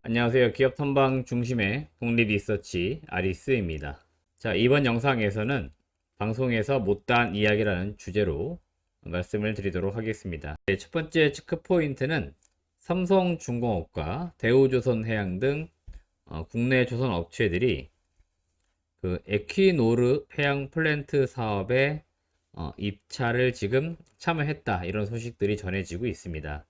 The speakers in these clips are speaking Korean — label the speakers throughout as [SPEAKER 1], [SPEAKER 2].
[SPEAKER 1] 안녕하세요. 기업 탐방 중심의 독립리서치 아리스입니다. 자, 이번 영상에서는 방송에서 못다한 이야기라는 주제로 말씀을 드리도록 하겠습니다. 네, 첫 번째 체크 포인트는 삼성중공업과 대우조선해양 등 국내 조선 업체들이 그 에퀴노르 해양 플랜트 사업에 입찰을 지금 참여했다, 이런 소식들이 전해지고 있습니다.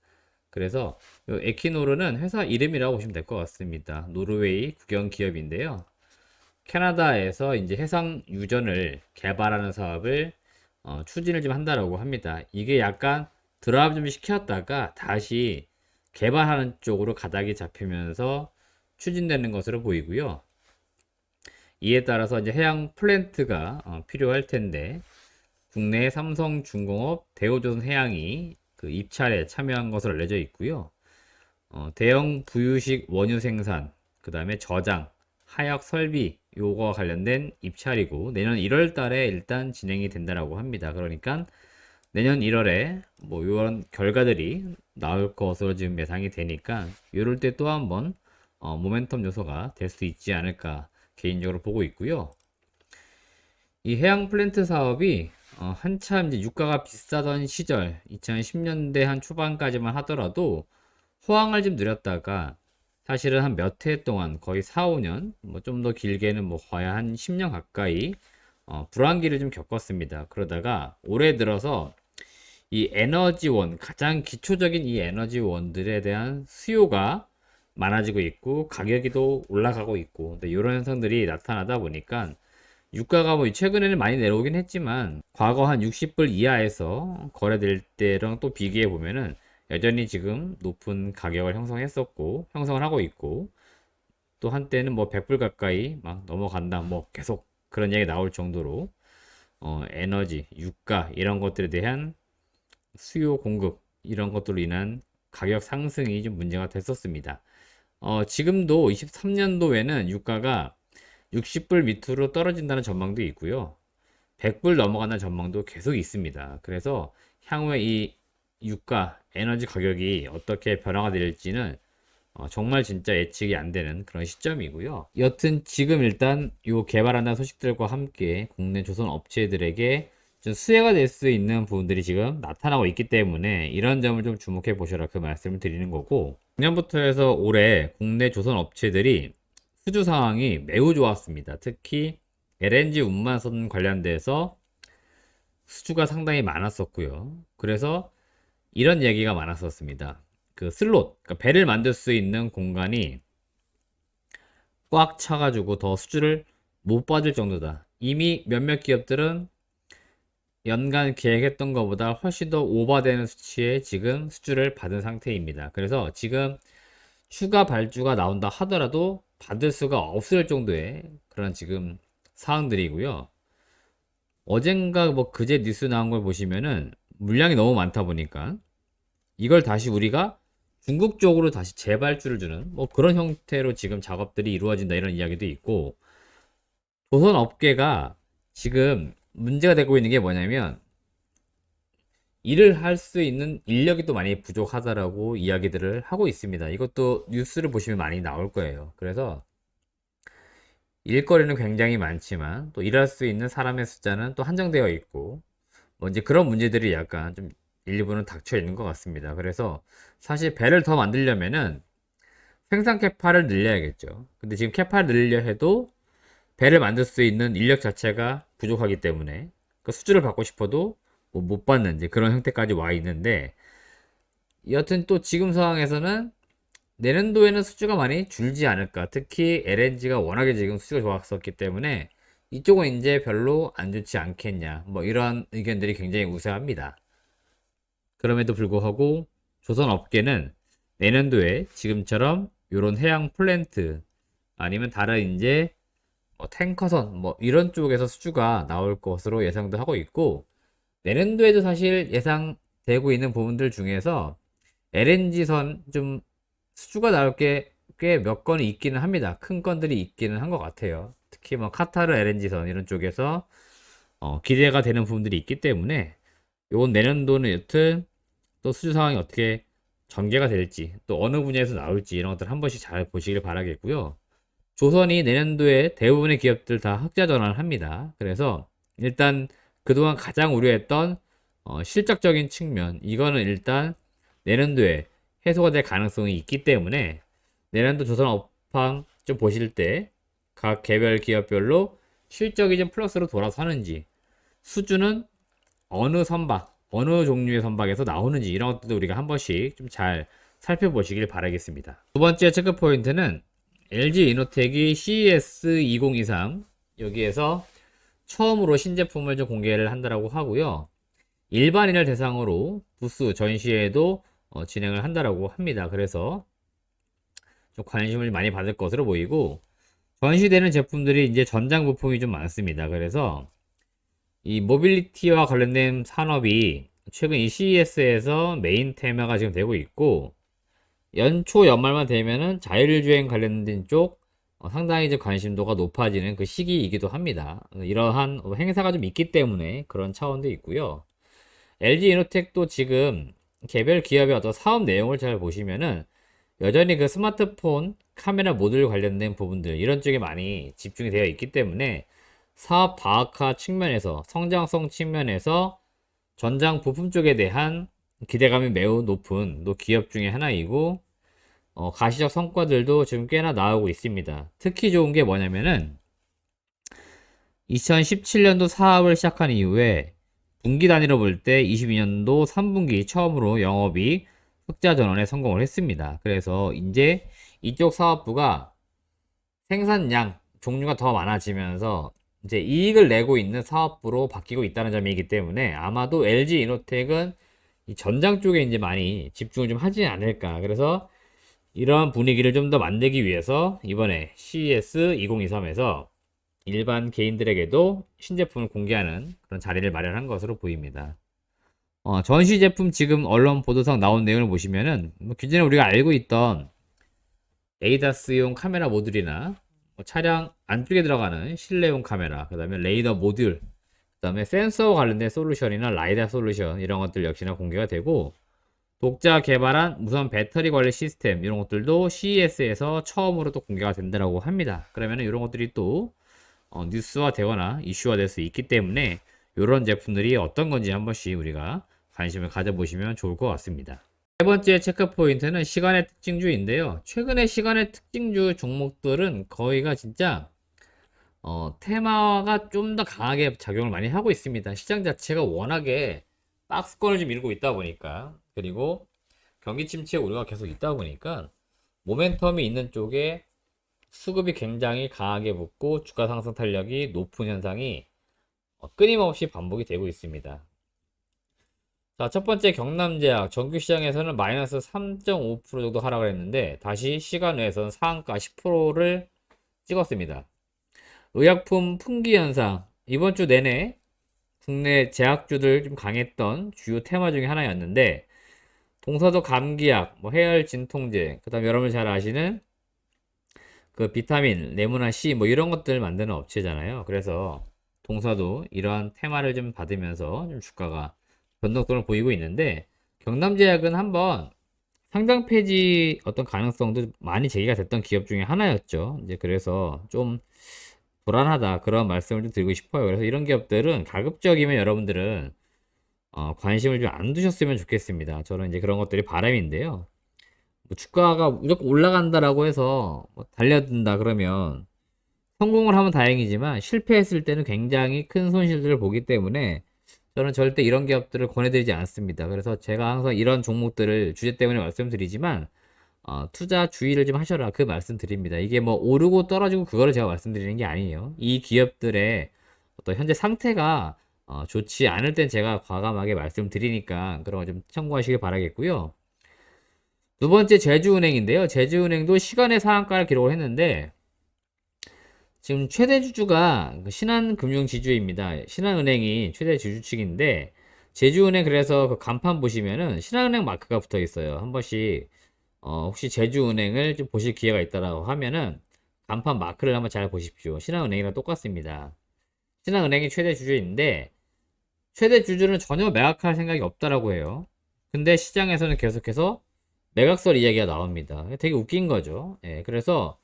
[SPEAKER 1] 그래서 요 에퀴노르는 회사 이름이라고 보시면 될 것 같습니다. 노르웨이 국영 기업인데요. 캐나다에서 이제 해상 유전을 개발하는 사업을 추진을 좀 한다라고 합니다. 이게 약간 드랍 좀 시켰다가 다시 개발하는 쪽으로 가닥이 잡히면서 추진되는 것으로 보이고요. 이에 따라서 이제 해양 플랜트가 필요할 텐데, 국내 삼성중공업, 대우조선해양이 그 입찰에 참여한 것으로 알려져 있고요. 대형 부유식 원유 생산, 그 다음에 저장, 하역 설비 요거와 관련된 입찰이고, 내년 1월 달에 일단 진행이 된다라고 합니다. 그러니까 내년 1월에 뭐 이런 결과들이 나올 것으로 지금 예상이 되니까, 이럴 때 또 한번 모멘텀 요소가 될 수 있지 않을까 개인적으로 보고 있고요. 이 해양 플랜트 사업이 한참 이제 유가가 비싸던 시절 2010년대 한 초반까지만 하더라도 호황을 좀 누렸다가, 사실은 한 몇 해 동안 거의 4, 5년, 뭐 좀 더 길게는 뭐 거의 한 10년 가까이 불황기를 좀 겪었습니다. 그러다가 올해 들어서 이 에너지원, 가장 기초적인 이 에너지원들에 대한 수요가 많아지고 있고 가격이 또 올라가고 있고, 근데 이런 현상들이 나타나다 보니까 유가가 뭐 최근에는 많이 내려오긴 했지만 과거 한 60불 이하에서 거래될 때랑 또 비교해 보면은 여전히 지금 높은 가격을 형성했었고 형성을 하고 있고, 또 한때는 뭐 100불 가까이 막 넘어간다, 뭐 계속 그런 얘기 나올 정도로 에너지, 유가 이런 것들에 대한 수요 공급 이런 것들로 인한 가격 상승이 좀 문제가 됐었습니다. 지금도 23년도에는 유가가 60불 밑으로 떨어진다는 전망도 있고요. 100불 넘어간다는 전망도 계속 있습니다. 그래서 향후에 이 유가, 에너지 가격이 어떻게 변화가 될지는 정말 진짜 예측이 안 되는 그런 시점이고요. 여튼 지금 일단 요 개발한다는 소식들과 함께 국내 조선 업체들에게 좀 수혜가 될 수 있는 부분들이 지금 나타나고 있기 때문에 이런 점을 좀 주목해 보셔라, 그 말씀을 드리는 거고, 작년부터 해서 올해 국내 조선 업체들이 수주 상황이 매우 좋았습니다. 특히 LNG 운반선 관련돼서 수주가 상당히 많았었고요. 그래서 이런 얘기가 많았었습니다. 그 슬롯, 그러니까 배를 만들 수 있는 공간이 꽉 차가지고 더 수주를 못 받을 정도다. 이미 몇몇 기업들은 연간 계획했던 것보다 훨씬 더 오버되는 수치에 지금 수주를 받은 상태입니다. 그래서 지금 추가 발주가 나온다 하더라도 받을 수가 없을 정도의 그런 지금 사항들이고요. 어젠가 뭐 그제 뉴스 나온 걸 보시면은 물량이 너무 많다 보니까 이걸 다시 우리가 중국 쪽으로 다시 재발주를 주는 뭐 그런 형태로 지금 작업들이 이루어진다, 이런 이야기도 있고, 조선 업계가 지금 문제가 되고 있는 게 뭐냐면 일을 할 수 있는 인력이 또 많이 부족하다라고 이야기들을 하고 있습니다. 이것도 뉴스를 보시면 많이 나올 거예요. 그래서 일거리는 굉장히 많지만 또 일할 수 있는 사람의 숫자는 또 한정되어 있고, 뭐 이제 그런 문제들이 약간 좀 일부는 닥쳐 있는 것 같습니다. 그래서 사실 배를 더 만들려면은 생산 캐파를 늘려야겠죠. 근데 지금 캐파를 늘려 해도 배를 만들 수 있는 인력 자체가 부족하기 때문에 그 수주를 받고 싶어도 뭐못 받는 이제 그런 형태까지 와 있는데, 여튼 또 지금 상황에서는 내년도에는 수주가 많이 줄지 않을까. 특히 LNG가 워낙에 지금 수주가 좋았었기 때문에 이쪽은 이제 별로 안 좋지 않겠냐, 뭐 이런 의견들이 굉장히 우세합니다. 그럼에도 불구하고 조선 업계는 내년도에 지금처럼 이런 해양 플랜트 아니면 다른 이제 뭐 탱커선 뭐 이런 쪽에서 수주가 나올 것으로 예상도 하고 있고, 내년도에도 사실 예상되고 있는 부분들 중에서 LNG선 좀 수주가 나올 게 꽤 몇 건이 있기는 합니다. 큰 건들이 있기는 한 것 같아요. 특히 뭐 카타르 LNG선 이런 쪽에서 기대가 되는 부분들이 있기 때문에 요건 내년도는 여튼 또 수주 상황이 어떻게 전개가 될지 또 어느 분야에서 나올지 이런 것들 한 번씩 잘 보시길 바라겠고요. 조선이 내년도에 대부분의 기업들 다 흑자 전환을 합니다. 그래서 일단 그동안 가장 우려했던 실적적인 측면 이거는 일단 내년도에 해소가 될 가능성이 있기 때문에 내년도 조선 업황 좀 보실 때 각 개별 기업별로 실적이 좀 플러스로 돌아서는지 수주는 어느 선박 어느 종류의 선박에서 나오는지 이런 것들도 우리가 한 번씩 좀 잘 살펴보시길 바라겠습니다. 두 번째 체크 포인트는 LG 이노텍이 CES 2023 여기에서 처음으로 신제품을 좀 공개를 한다라고 하고요. 일반인을 대상으로 부스 전시회도 진행을 한다라고 합니다. 그래서 좀 관심을 많이 받을 것으로 보이고 전시되는 제품들이 이제 전장 부품이 좀 많습니다. 그래서 이 모빌리티와 관련된 산업이 최근 이 CES에서 메인 테마가 지금 되고 있고 연초 연말만 되면은 자율주행 관련된 쪽 상당히 이제 관심도가 높아지는 그 시기이기도 합니다. 이러한 행사가 좀 있기 때문에 그런 차원도 있고요. LG 이노텍도 지금 개별 기업의 어떤 사업 내용을 잘 보시면은 여전히 그 스마트폰 카메라 모듈 관련된 부분들 이런 쪽에 많이 집중이 되어 있기 때문에 사업 다각화 측면에서 성장성 측면에서 전장 부품 쪽에 대한 기대감이 매우 높은 또 기업 중에 하나이고 가시적 성과들도 지금 꽤나 나오고 있습니다. 특히 좋은 게 뭐냐면은 2017년도 사업을 시작한 이후에 분기 단위로 볼 때 22년도 3분기 처음으로 영업이 흑자 전환에 성공을 했습니다. 그래서 이제 이쪽 사업부가 생산량 종류가 더 많아지면서 이제 이익을 내고 있는 사업부로 바뀌고 있다는 점이기 때문에 아마도 LG 이노텍은 이 전장 쪽에 이제 많이 집중을 좀 하지 않을까. 그래서 이러한 분위기를 좀 더 만들기 위해서 이번에 CES 2023에서 일반 개인들에게도 신제품을 공개하는 그런 자리를 마련한 것으로 보입니다. 전시 제품 지금 언론 보도상 나온 내용을 보시면은 뭐 기존에 우리가 알고 있던 에이다스용 카메라 모듈이나 뭐 차량 안쪽에 들어가는 실내용 카메라, 그 다음에 레이더 모듈, 그 다음에 센서와 관련된 솔루션이나 라이다 솔루션 이런 것들 역시나 공개가 되고 독자 개발한 무선 배터리 관리 시스템 이런 것들도 CES에서 처음으로 또 공개가 된다고 합니다. 그러면 이런 것들이 또 뉴스화 되거나 이슈화 될 수 있기 때문에 이런 제품들이 어떤 건지 한 번씩 우리가 관심을 가져보시면 좋을 것 같습니다. 세 번째 체크 포인트는 시간의 특징주인데요. 최근에 시간의 특징주 종목들은 거의가 진짜 테마가 좀 더 강하게 작용을 많이 하고 있습니다. 시장 자체가 워낙에 박스권을 좀 밀고 있다 보니까 그리고 경기 침체 우려가 계속 있다 보니까 모멘텀이 있는 쪽에 수급이 굉장히 강하게 붙고 주가 상승 탄력이 높은 현상이 끊임없이 반복이 되고 있습니다. 자, 첫 번째 경남제약 정규 시장에서는 마이너스 3.5% 정도 하락을 했는데 다시 시간 외에서는 상한가 10%를 찍었습니다. 의약품 품귀 현상 이번 주 내내 국내 제약주들 좀 강했던 주요 테마 중에 하나였는데 동서도 감기약, 뭐 해열 진통제, 그다음 여러분 잘 아시는 그 비타민, 레모나 C 뭐 이런 것들 만드는 업체잖아요. 그래서 동서도 이러한 테마를 좀 받으면서 좀 주가가 변동성을 보이고 있는데 경남제약은 한번 상장 폐지 어떤 가능성도 많이 제기가 됐던 기업 중에 하나였죠. 이제 그래서 좀 불안하다 그런 말씀을 좀 드리고 싶어요. 그래서 이런 기업들은 가급적이면 여러분들은 관심을 좀 안 두셨으면 좋겠습니다. 저는 이제 그런 것들이 바람인데요. 뭐 주가가 무조건 올라간다라고 해서 뭐 달려든다 그러면 성공을 하면 다행이지만 실패했을 때는 굉장히 큰 손실들을 보기 때문에 저는 절대 이런 기업들을 권해드리지 않습니다. 그래서 제가 항상 이런 종목들을 주제 때문에 말씀드리지만 투자 주의를 좀 하셔라 그 말씀 드립니다. 이게 뭐 오르고 떨어지고 그거를 제가 말씀드리는 게 아니에요. 이 기업들의 어떤 현재 상태가 좋지 않을 땐 제가 과감하게 말씀드리니까 그런 거 좀 참고하시길 바라겠고요. 두 번째 제주은행인데요. 제주은행도 시간의 상한가를 기록을 했는데 지금 최대 주주가 그 신한금융지주입니다. 신한은행이 최대 주주 측인데 제주은행 그래서 그 간판 보시면은 신한은행 마크가 붙어 있어요. 한 번씩 혹시 제주은행을 좀 보실 기회가 있다라고 하면은 간판 마크를 한번 잘 보십시오. 신한은행이랑 똑같습니다. 신한은행이 최대 주주인데 최대 주주는 전혀 매각할 생각이 없다라고 해요. 근데 시장에서는 계속해서 매각설 이야기가 나옵니다. 되게 웃긴 거죠. 예, 그래서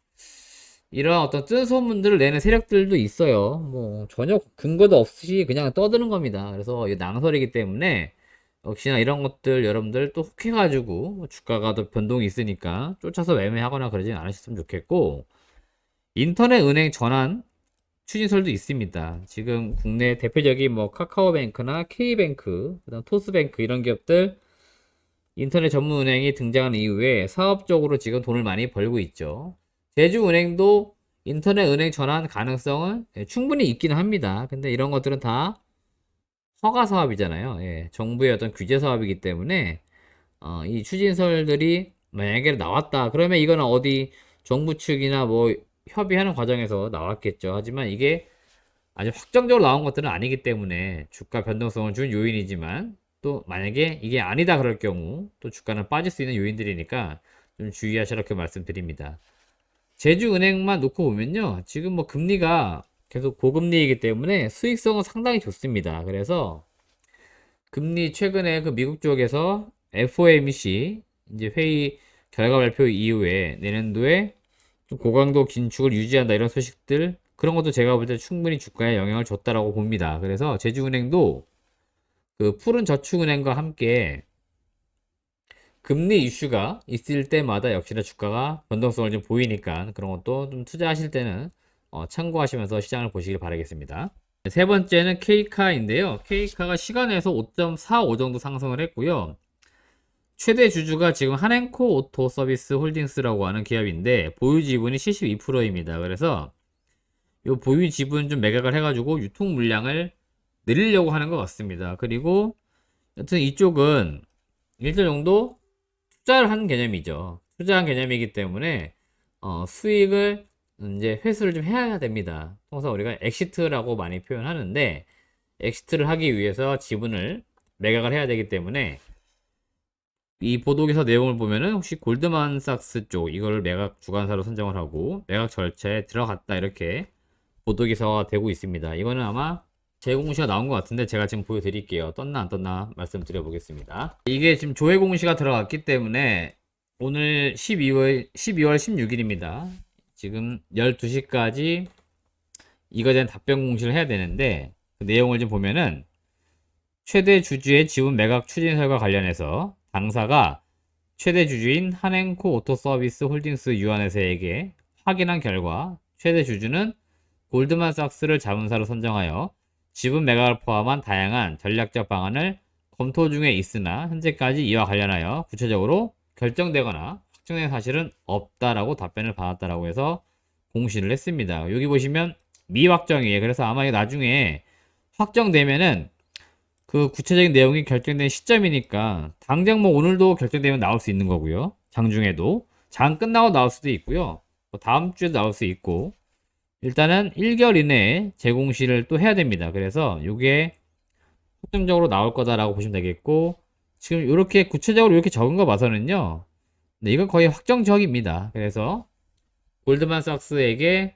[SPEAKER 1] 이런 어떤 뜬 소문들을 내는 세력들도 있어요. 뭐 전혀 근거도 없이 그냥 떠드는 겁니다. 그래서 이 낭설이기 때문에 역시나 이런 것들 여러분들 또 혹해가지고 뭐 주가가 더 변동이 있으니까 쫓아서 매매하거나 그러진 않으셨으면 좋겠고, 인터넷 은행 전환 추진설도 있습니다. 지금 국내 대표적인 뭐 카카오뱅크나 K뱅크, 그다음 토스뱅크 이런 기업들 인터넷 전문 은행이 등장한 이후에 사업적으로 지금 돈을 많이 벌고 있죠. 제주은행도 인터넷 은행 전환 가능성은 충분히 있긴 합니다. 근데 이런 것들은 다 허가 사업이잖아요. 예, 정부의 어떤 규제 사업이기 때문에 이 추진설들이 만약에 나왔다 그러면 이거는 어디 정부 측이나 뭐 협의하는 과정에서 나왔겠죠. 하지만 이게 아직 확정적으로 나온 것들은 아니기 때문에 주가 변동성을 준 요인이지만, 또 만약에 이게 아니다 그럴 경우 또 주가는 빠질 수 있는 요인들이니까 좀 주의하시라 이렇게 말씀드립니다. 제주은행만 놓고 보면요, 지금 뭐 금리가 계속 고금리이기 때문에 수익성은 상당히 좋습니다. 그래서 금리 최근에 그 미국 쪽에서 FOMC 이제 회의 결과 발표 이후에 내년도에 좀 고강도 긴축을 유지한다 이런 소식들, 그런 것도 제가 볼 때 충분히 주가에 영향을 줬다라고 봅니다. 그래서 제주은행도 그 푸른 저축은행과 함께 금리 이슈가 있을 때마다 역시나 주가가 변동성을 좀 보이니까 그런 것도 좀 투자하실 때는 참고하시면서 시장을 보시길 바라겠습니다. 세 번째는 K카인데요. K카가 시간에서 5.45 정도 상승을 했고요. 최대 주주가 지금 한행코 오토 서비스 홀딩스라고 하는 기업인데 보유 지분이 72%입니다. 그래서 이 보유 지분 좀 매각을 해가지고 유통 물량을 늘리려고 하는 것 같습니다. 그리고 여튼 이쪽은 일정 정도 투자를 한 개념이죠. 투자한 개념이기 때문에 수익을 이제 회수를 좀 해야 됩니다. 통상 우리가 엑시트라고 많이 표현하는데, 엑시트를 하기 위해서 지분을 매각을 해야 되기 때문에 이 보도기사 내용을 보면은 혹시 골드만삭스 쪽 이거를 매각 주관사로 선정을 하고 매각 절차에 들어갔다 이렇게 보도기사가 되고 있습니다. 이거는 아마 재공시가 나온 것 같은데 제가 지금 보여드릴게요. 떴나 안 떴나 말씀드려 보겠습니다. 이게 지금 조회 공시가 들어갔기 때문에 오늘 12월 16일입니다. 지금 12시까지 이거에 대한 답변 공시를 해야 되는데, 그 내용을 좀 보면은 최대 주주의 지분 매각 추진설과 관련해서 당사가 최대 주주인 한행코 오토서비스 홀딩스 유한회사에게 확인한 결과 최대 주주는 골드만삭스를 자문사로 선정하여 지분 매각을 포함한 다양한 전략적 방안을 검토 중에 있으나 현재까지 이와 관련하여 구체적으로 결정되거나 확정된 사실은 없다라고 답변을 받았다라고 해서 공시를 했습니다. 여기 보시면 미확정이에요. 그래서 아마 이게 나중에 확정되면은 그 구체적인 내용이 결정된 시점이니까 당장 뭐 오늘도 결정되면 나올 수 있는 거고요. 장중에도 장 끝나고 나올 수도 있고요. 뭐 다음 주에도 나올 수 있고, 일단은 1개월 이내에 재공시를 또 해야 됩니다. 그래서 이게 확정적으로 나올 거다라고 보시면 되겠고, 지금 이렇게 구체적으로 이렇게 적은 거 봐서는요, 네, 이건 거의 확정적입니다. 그래서 골드만삭스에게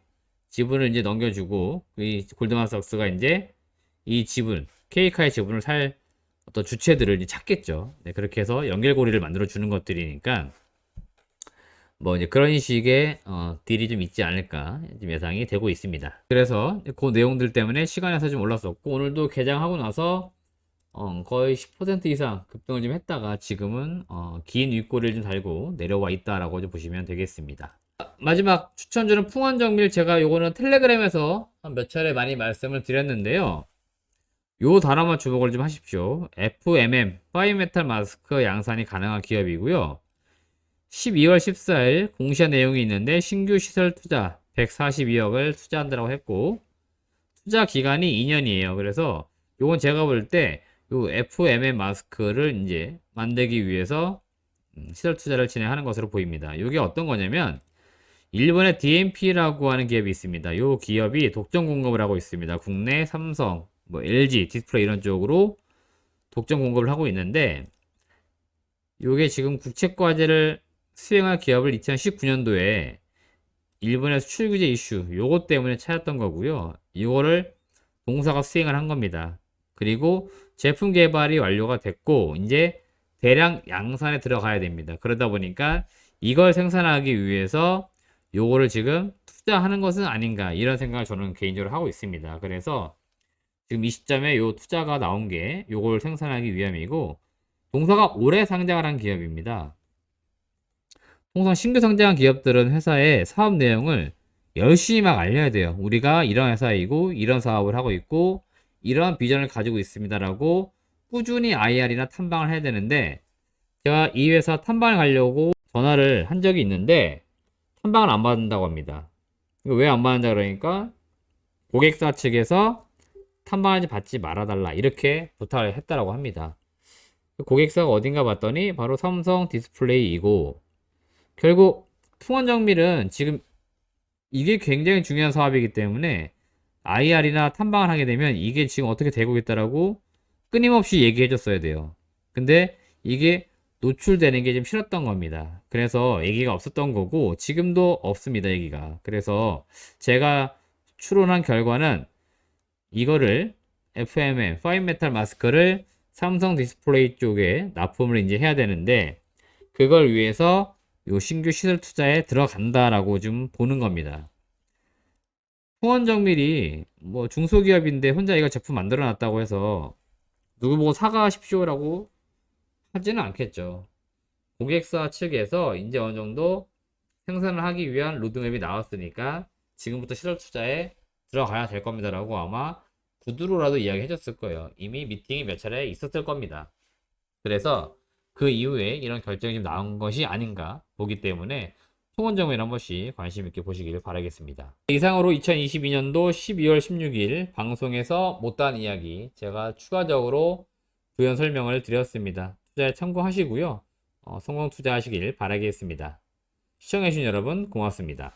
[SPEAKER 1] 지분을 이제 넘겨주고, 이 골드만삭스가 이제 이 지분, K카의 지분을 살 어떤 주체들을 이제 찾겠죠. 네, 그렇게 해서 연결고리를 만들어 주는 것들이니까 뭐 이제 그런 식의 딜이 좀 있지 않을까 좀 예상이 되고 있습니다. 그래서 그 내용들 때문에 시간에서 좀 올랐었고, 오늘도 개장하고 나서 거의 10% 이상 급등을 좀 했다가 지금은 긴 윗꼬리를 좀 달고 내려와 있다라고 좀 보시면 되겠습니다. 마지막 추천주는 풍원정밀, 제가 요거는 텔레그램에서 몇 차례 많이 말씀을 드렸는데요. 요 단어만 주목을 좀 하십시오. FMM, 파이메탈 마스크 양산이 가능한 기업이고요. 12월 14일 공시한 내용이 있는데 신규 시설 투자 142억을 투자한다고 했고, 투자 기간이 2년이에요. 그래서 요건 제가 볼 때 요 FMM 마스크를 이제 만들기 위해서 시설 투자를 진행하는 것으로 보입니다. 이게 어떤 거냐면 일본의 DMP라고 하는 기업이 있습니다. 요 기업이 독점 공급을 하고 있습니다. 국내 삼성, 뭐 LG, 디스플레이 이런 쪽으로 독점 공급을 하고 있는데, 요게 지금 국책과제를 수행할 기업을 2019년도에 일본의 수출 규제 이슈 요것 때문에 찾았던 거고요. 이거를 동사가 수행을 한 겁니다. 그리고 제품 개발이 완료가 됐고 이제 대량 양산에 들어가야 됩니다. 그러다 보니까 이걸 생산하기 위해서 요거를 지금 투자하는 것은 아닌가 이런 생각을 저는 개인적으로 하고 있습니다. 그래서 지금 이 시점에 요 투자가 나온 게 요걸 생산하기 위함이고, 동사가 올해 상장을 한 기업입니다. 통상 신규 상장한 기업들은 회사의 사업 내용을 열심히 막 알려야 돼요. 우리가 이런 회사이고 이런 사업을 하고 있고 이런 비전을 가지고 있습니다라고 꾸준히 IR이나 탐방을 해야 되는데, 제가 이 회사 탐방을 가려고 전화를 한 적이 있는데 탐방을 안 받는다고 합니다. 왜 안 받는다 그러니까 고객사 측에서 탐방하지 받지 말아달라 이렇게 부탁을 했다라고 합니다. 고객사가 어딘가 봤더니 바로 삼성 디스플레이이고, 결국 풍원정밀은 지금 이게 굉장히 중요한 사업이기 때문에 IR이나 탐방을 하게 되면 이게 지금 어떻게 되고 있다라고 끊임없이 얘기해 줬어야 돼요. 근데 이게 노출되는 게 좀 싫었던 겁니다. 그래서 얘기가 없었던 거고 지금도 없습니다, 얘기가. 그래서 제가 추론한 결과는 이거를 FMM, 파인 메탈 마스크를 삼성 디스플레이 쪽에 납품을 이제 해야 되는데, 그걸 위해서 요 신규 시설 투자에 들어간다라고 좀 보는 겁니다. 후원정밀이 뭐 중소기업인데 혼자 이거 제품 만들어 놨다고 해서 누구 보고 사가십시오라고 하지는 않겠죠. 고객사 측에서 이제 어느 정도 생산을 하기 위한 로드맵이 나왔으니까 지금부터 시설 투자에 들어가야 될 겁니다라고 아마 구두로라도 이야기 해줬을 거예요. 이미 미팅이 몇 차례 있었을 겁니다. 그래서 그 이후에 이런 결정이 좀 나온 것이 아닌가 보기 때문에 통원정밀 한 번씩 관심 있게 보시길 바라겠습니다. 이상으로 2022년도 12월 16일 방송에서 못다한 이야기 제가 추가적으로 부연 설명을 드렸습니다. 투자에 참고하시고요. 성공 투자하시길 바라겠습니다. 시청해주신 여러분 고맙습니다.